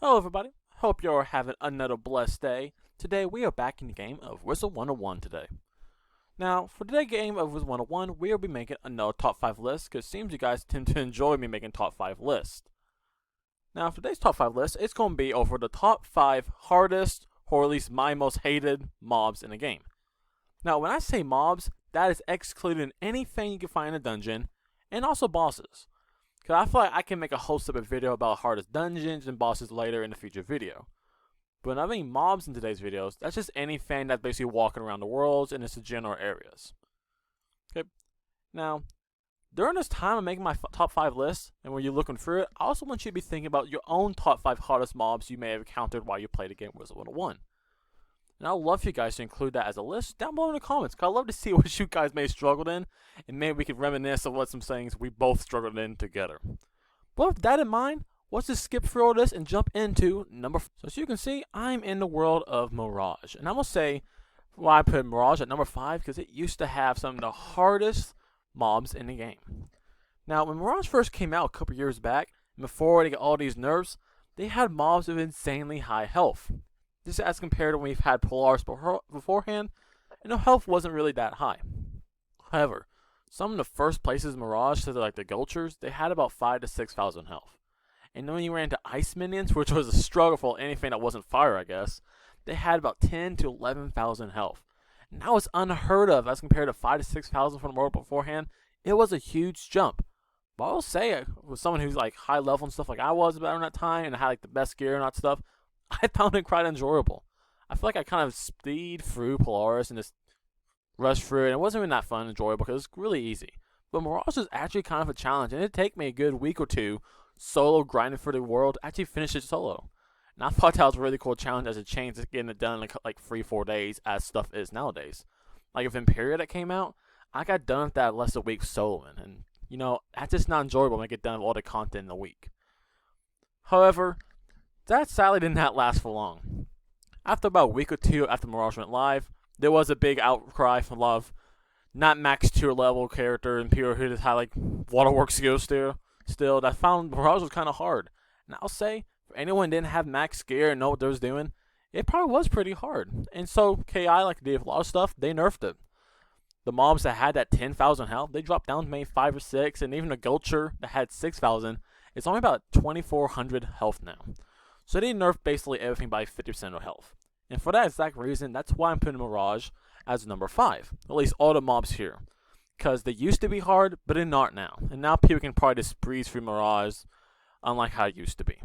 Hello everybody, hope you're having another blessed day. Today we are back in the game of Wizard101 today. Now, for today's game of Wizard101, we will be making another top 5 list, because it seems you guys tend to enjoy me making top 5 lists. Now, for today's top 5 list, it's going to be over the top 5 hardest, or at least my most hated, mobs in the game. Now, when I say mobs, that is excluding anything you can find in a dungeon, and also bosses. Because I feel like I can make a whole separate video about hardest dungeons and bosses later in the future video. But when I mean mobs in today's videos, that's just anything that's basically walking around the worlds and its general areas. Okay, now, during this time of making my top 5 list, and when you're looking through it, I also want you to be thinking about your own top 5 hardest mobs you may have encountered while you play the game Wizard101. And I'd love for you guys to include that as a list down below in the comments, because I'd love to see what you guys may have struggled in, and maybe we could reminisce of what some things we both struggled in together. But with that in mind, let's just skip through all this and jump into number 4. So as you can see, I'm in the world of Mirage. And I'm going to say why I put Mirage at number 5, because it used to have some of the hardest mobs in the game. Now, when Mirage first came out a couple years back, and before they got all these nerfs, they had mobs with insanely high health. This is as compared to when we've had Polaris beforehand, and the health wasn't really that high. However, some of the first places Mirage, so like the Gulchers, they had about 5,000 to 6,000 health. And then when you ran into Ice Minions, which was a struggle for anything that wasn't fire, I guess, they had about 10,000 to 11,000 health. And that was unheard of as compared to 5,000 to 6,000 from the world beforehand. It was a huge jump. But I will say, with someone who's like high level and stuff like I was around that time, and I had like the best gear and that stuff, I found it quite enjoyable. I feel like I kind of speed through Polaris and just rush through it, and it wasn't even that fun and enjoyable because it was really easy. But Mirage was actually kind of a challenge, and it'd take me a good week or two solo grinding for the world to actually finish it solo. And I thought that was a really cool challenge as a change to getting it done in like 3-4 days as stuff is nowadays. Like if Imperia that came out, I got done with that less a week soloing, and you know, that's just not enjoyable when I get done with all the content in a week. However, that sadly did not last for long. After about a week or two after Mirage went live, there was a big outcry from a lot of not max tier level character and people who just had like waterworks skills still that found Mirage was kind of hard. And I'll say, for anyone who didn't have max gear and know what they was doing, it probably was pretty hard. And so KI, like they did a lot of stuff, they nerfed it. The mobs that had that 10,000 health, they dropped down to maybe 5 or 6, and even a Gulcher that had 6,000, it's only about 2,400 health now. So they nerfed basically everything by 50% of health. And for that exact reason, that's why I'm putting Mirage as number 5. At least all the mobs here. Because they used to be hard, but they're not now. And now people can probably just breeze through Mirage, unlike how it used to be.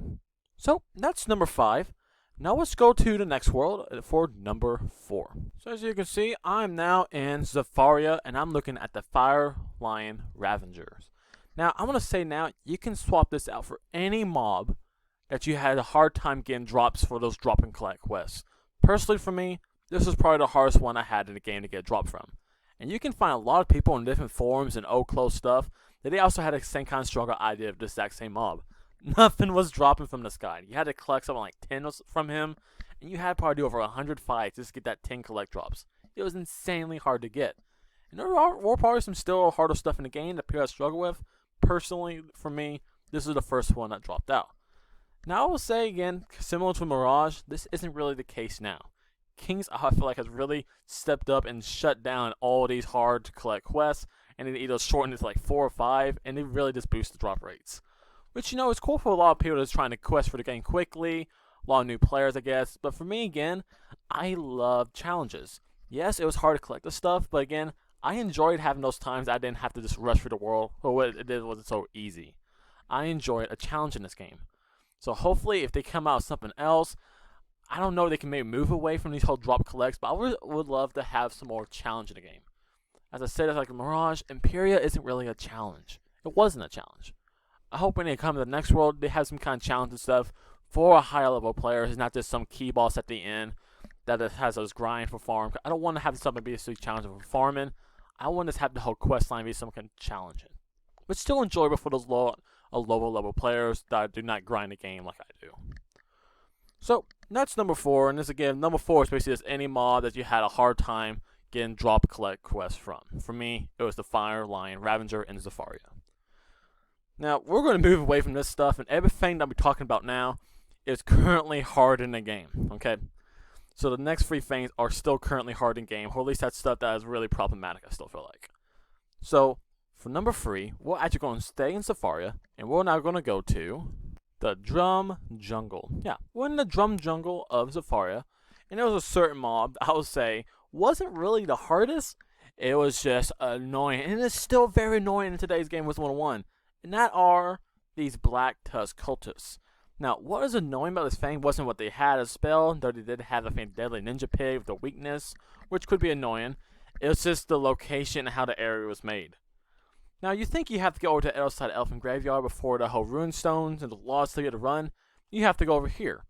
So that's number 5. Now let's go to the next world for number 4. So as you can see, I'm now in Zafaria, and I'm looking at the Fire Lion Ravengers. Now, I want to say now, you can swap this out for any mob that you had a hard time getting drops for those drop and collect quests. Personally for me, this was probably the hardest one I had in the game to get a drop from. And you can find a lot of people in different forums and close stuff that they also had the same kind of struggle I did with this exact same mob. Nothing was dropping from the sky. You had to collect something like 10 from him, and you had to probably do over 100 fights just to get that 10 collect drops. It was insanely hard to get. And there were probably some still harder stuff in the game that people had struggled with. Personally, for me, this is the first one that dropped out. Now I will say again, similar to Mirage, this isn't really the case now. King's, I feel like, has really stepped up and shut down all these hard to collect quests, and it either shortened it to like 4 or 5, and they really just boost the drop rates. Which, you know, is cool for a lot of people that's trying to quest for the game quickly, a lot of new players, I guess. But for me, again, I love challenges. Yes, it was hard to collect this stuff, but again, I enjoyed having those times I didn't have to just rush through the world, or what it did wasn't so easy. I enjoyed a challenge in this game. So hopefully, if they come out with something else, I don't know if they can maybe move away from these whole drop collects, but I would love to have some more challenge in the game. As I said, it's like Mirage, Imperia isn't really a challenge. It wasn't a challenge. I hope when they come to the next world, they have some kind of challenge and stuff for a higher level player. It's not just some key boss at the end that has us grind for farm. I don't want to have something be a challenge for farming. I want to have the whole quest line be some kind of challenging, but still enjoyable for those lower level players that do not grind the game like I do. So that's number 4, and this again, number 4 is basically just any mob that you had a hard time getting drop collect quests from. For me, it was the Fire Lion Ravager and Zafaria. Now we're going to move away from this stuff, and everything that we're talking about now is currently hard in the game. Okay, so the next three things are still currently hard in game, or at least that's stuff that is really problematic. I still feel like. So for number 3, we're actually going to stay in Safaria, and we're now going to go to the Drum Jungle. Yeah, we're in the Drum Jungle of Safaria, and there was a certain mob I would say wasn't really the hardest. It was just annoying, and it's still very annoying in today's game with 101, and that are these Black Tusk Cultists. Now, what is annoying about this thing wasn't what they had as a spell, though they did have a Deadly Ninja Pig with a weakness, which could be annoying. It was just the location and how the area was made. Now, you think you have to go over to the other side of Elfin Graveyard before the whole Rune Stones and the laws tell you to run. You have to go over here.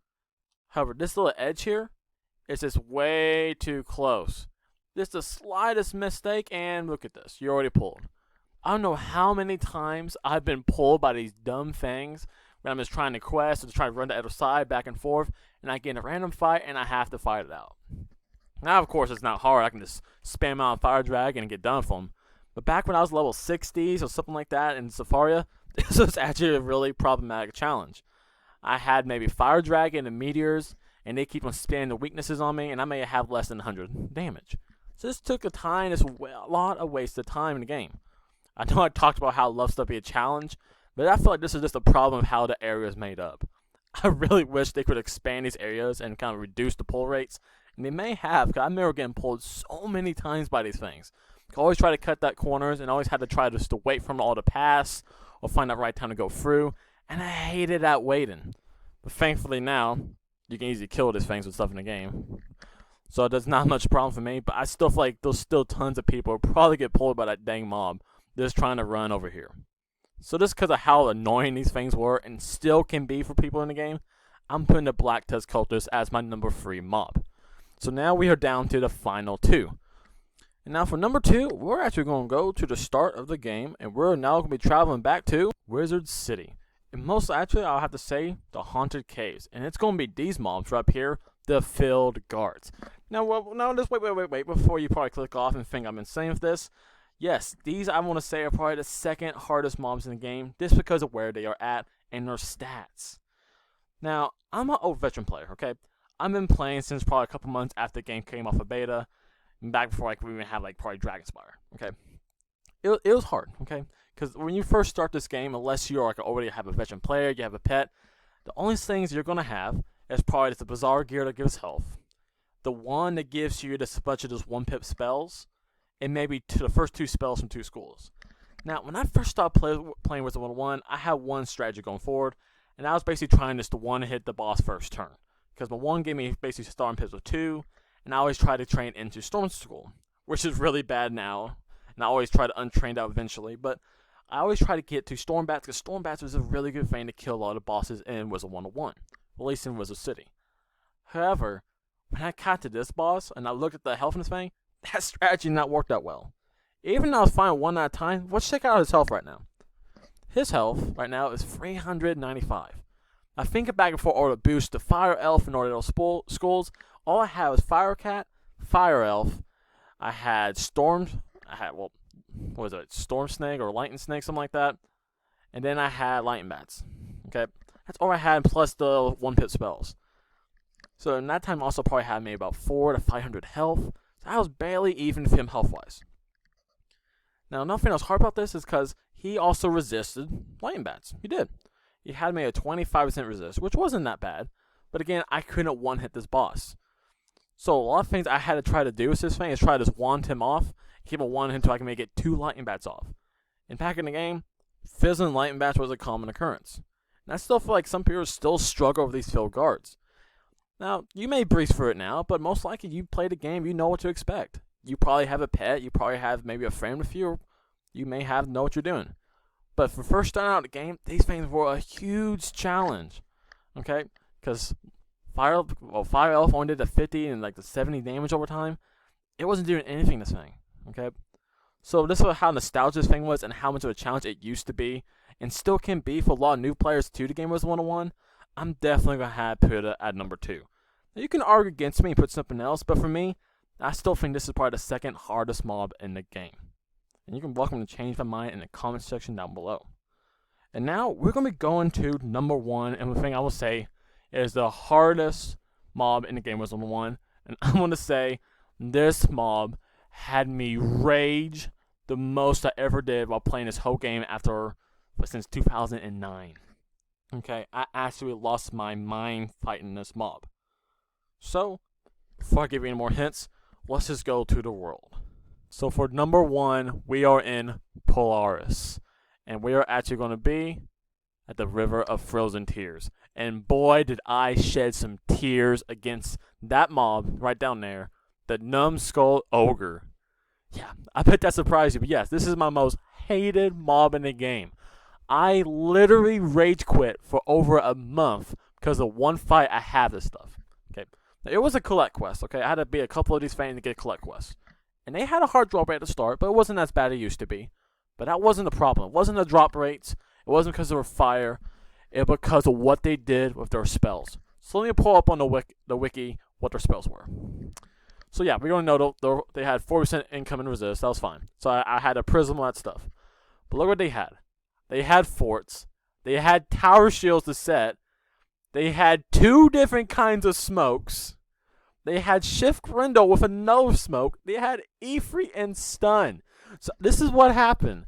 However, this little edge here is just way too close. Just the slightest mistake, and look at this. You're already pulled. I don't know how many times I've been pulled by these dumb things when I'm just trying to quest or just trying to run to the other side back and forth, and I get in a random fight and I have to fight it out. Now, of course, it's not hard. I can just spam out Fire Dragon and get done for them. But back when I was level 60s or something like that in Safaria, this was actually a really problematic challenge. I had maybe Fire Dragon and Meteors, and they keep on spamming the weaknesses on me, and I may have less than 100 damage. So this took a lot of wasted time in the game. I know I talked about how love stuff be a challenge, but I feel like this is just a problem of how the area is made up. I really wish they could expand these areas and kind of reduce the pull rates, and they may have, because I remember getting pulled so many times by these things. I always try to cut that corners, and always had to try just to wait for them all to pass, or find the right time to go through, and I hated that waiting. But thankfully now, you can easily kill these things with stuff in the game. So there's not much problem for me, but I still feel like there's still tons of people who probably get pulled by that dang mob just trying to run over here. So just because of how annoying these things were and still can be for people in the game, I'm putting the Black Tusk Cultist as my number 3 mob. So now we are down to the final 2. And now for number 2, we're actually going to go to the start of the game, and we're now going to be traveling back to Wizard City. And most actually, I'll have to say, the Haunted Caves. And it's going to be these mobs right up here, the Filled Guards. Now, just wait, before you probably click off and think I'm insane with this. Yes, these I want to say are probably the second hardest mobs in the game, just because of where they are at and their stats. Now, I'm an old veteran player, okay? I've been playing since probably a couple months after the game came off of beta, and back before like we even had like probably Dragonspire, okay? It was hard, okay? Because when you first start this game, unless you like already have a veteran player, you have a pet, the only things you're gonna have is probably just the Bizarre Gear that gives health, the one that gives you just a bunch of just 1-pip spells, and maybe the first 2 spells from 2 schools. Now, when I first started playing Wizard101, I had one strategy going forward, and I was basically trying just to one-hit the boss first turn. Because my 1 gave me basically Storm Pips with 2, and I always try to train into Storm School, which is really bad now, and I always try to untrain that eventually, but I always try to get to Storm Bats, because Storm Bats is a really good thing to kill a lot of bosses in Wizard101, at least in Wizard City. However, when I got to this boss, and I looked at the health in this thing, that strategy did not work that well. Even though I was fine 1 at a time, let's check out his health right now. His health right now is 395. I think back before all the boosts to Fire Elf and all those schools, all I had was Fire Cat, Fire Elf, I had Storm Snake or Lightning Snake, something like that, and then I had Lightning Bats. Okay, that's all I had, plus the 1-pip spells. So in that time, I also probably had maybe about 400 to 500 health. So I was barely even with him health-wise. Now, another thing that was hard about this is because he also resisted Lightning Bats. He did. He had me a 25% resist, which wasn't that bad. But again, I couldn't one-hit this boss. So a lot of things I had to try to do with this thing is try to just wand him off, keep him one until I can make it 2 Lightning Bats off. And back in the game, fizzling Lightning Bats was a common occurrence. And I still feel like some people still struggle with these Filled Guards. Now, you may breeze through it now, but most likely you play the game, you know what to expect. You probably have a pet, you probably have maybe a friend with you, you may know what you're doing. But for first starting out the game, these things were a huge challenge, okay? Because Fire Elf only did the 50 and like the 70 damage over time. It wasn't doing anything this thing, okay? So this is how nostalgic this thing was and how much of a challenge it used to be, and still can be for a lot of new players too. The game was 101. I'm definitely going to have to put it at number 2. Now, you can argue against me and put something else, but for me, I still think this is probably the second hardest mob in the game. And you can welcome to change my mind in the comment section down below. And now, we're going to be going to number 1, and the thing I will say is the hardest mob in the game Wizard101, and I'm gonna say this mob had me rage the most I ever did while playing this whole game since 2009. Okay, I actually lost my mind fighting this mob. So, before I give you any more hints, let's just go to the world. So for number 1, we are in Polaris, and we are actually going to be at the River of Frozen Tears. And boy, did I shed some tears against that mob right down there, the Numbskull Ogre. Yeah, I bet that surprised you, but yes, this is my most hated mob in the game. I literally rage quit for over a month because of one fight I had this stuff. Okay, now, it was a collect quest. Okay, I had to beat a couple of these things to get a collect quest, and they had a hard drop rate at the start, but it wasn't as bad as it used to be. But that wasn't the problem. It wasn't the drop rates. It wasn't because they were fire. It was because of what they did with their spells. So let me pull up on the wiki what their spells were. So yeah, we're going to know they had 4% income and resist. That was fine. So I had a prism, all that stuff. But look what they had. They had forts. They had tower shields to set. They had 2 different kinds of smokes. They had shift Grendel with another smoke. They had Ifrit and stun. So this is what happened.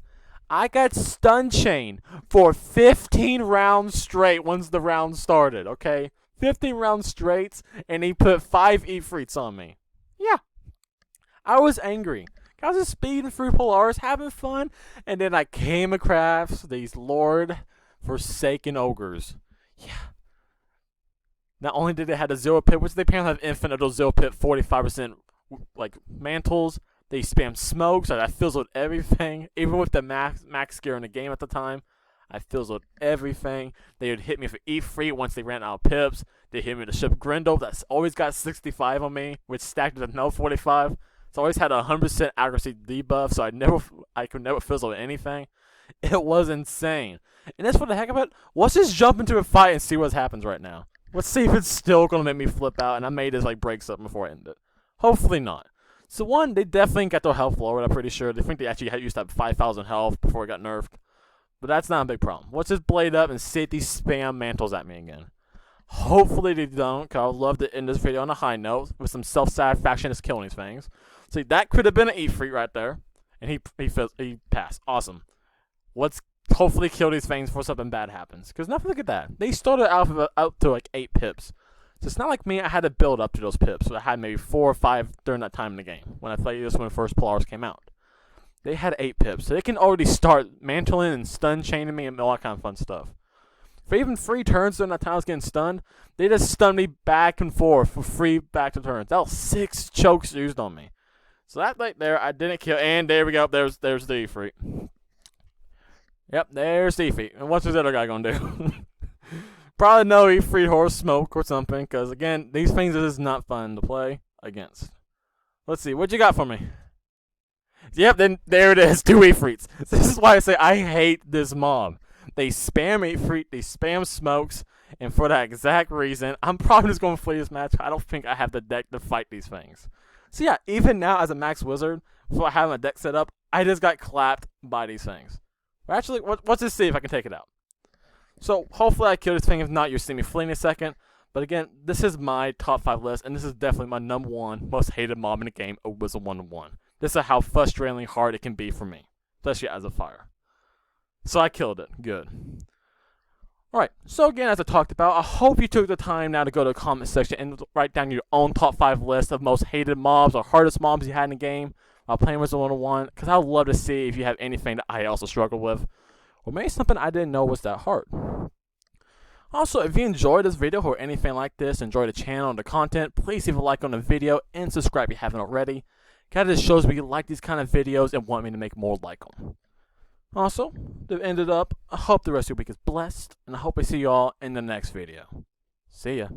I got stun chained for 15 rounds straight once the round started, okay? 15 rounds straight, and he put 5 Ifrits on me. Yeah. I was angry. I was just speeding through Polaris, having fun, and then I came across these Lord Forsaken Ogres. Yeah. Not only did they have a 0 pit, which they apparently have infinite of those 0 pit 45% like mantles, they spam smokes, so I fizzled everything. Even with the max gear in the game at the time, I fizzled everything. They would hit me for E3 once they ran out of pips. They hit me with the ship Grendel, that's always got 65 on me, which stacked with another 45. So I always had a 100% accuracy debuff, so I could never fizzle with anything. It was insane. And that's for the heck of it. Let's just jump into a fight and see what happens right now. Let's see if it's still going to make me flip out, and I may just like break something before I end it. Hopefully not. So one, they definitely got their health lowered, I'm pretty sure. They think they actually used to have 5,000 health before it got nerfed. But that's not a big problem. Let's just blade up and see if these spam mantles at me again. Hopefully they don't, because I would love to end this video on a high note with some self-satisfaction as killing these things. See, that could have been an E-Freak right there. And he passed. Awesome. Let's hopefully kill these things before something bad happens. Because nothing, look at that. They started out to like 8 pips. So it's not like me, I had to build up to those pips. So I had maybe 4 or 5 during that time in the game. When I played this when first Polaris came out. They had 8 pips. So they can already start mantling and stun chaining me and all that kind of fun stuff. For even 3 turns during that time I was getting stunned, they just stunned me back and forth for 3 back to turns. That was 6 chokes used on me. So that right there, I didn't kill. And there we go. There's the Ifrit. Yep, there's the Ifrit. And what's this other guy gonna do? Probably no Ifrit horse smoke or something. Because again, these things is not fun to play against. Let's see. What you got for me? Yep, then there it is. 2 Ifrits. This is why I say I hate this mob. They spam Ifrit. They spam smokes. And for that exact reason, I'm probably just going to flee this match. I don't think I have the deck to fight these things. So yeah, even now as a max wizard, before I have my deck set up, I just got clapped by these things. But actually, let's just see if I can take it out. So hopefully I kill this thing. If not, you'll see me flee in a second. But again, this is my top 5 list, and this is definitely my number 1 most hated mob in the game of Wizard101. This is how frustratingly hard it can be for me, especially as a fire. So I killed it. Good. Alright, so again, as I talked about, I hope you took the time now to go to the comment section and write down your own top 5 list of most hated mobs or hardest mobs you had in the game while playing Wizard101, because I would love to see if you have anything that I also struggle with, or maybe something I didn't know was that hard. Also, if you enjoyed this video or anything like this, enjoy the channel and the content, please leave a like on the video and subscribe if you haven't already. Kind of just shows me you like these kind of videos and want me to make more like them. Also, to end it up, I hope the rest of your week is blessed, and I hope I see you all in the next video. See ya.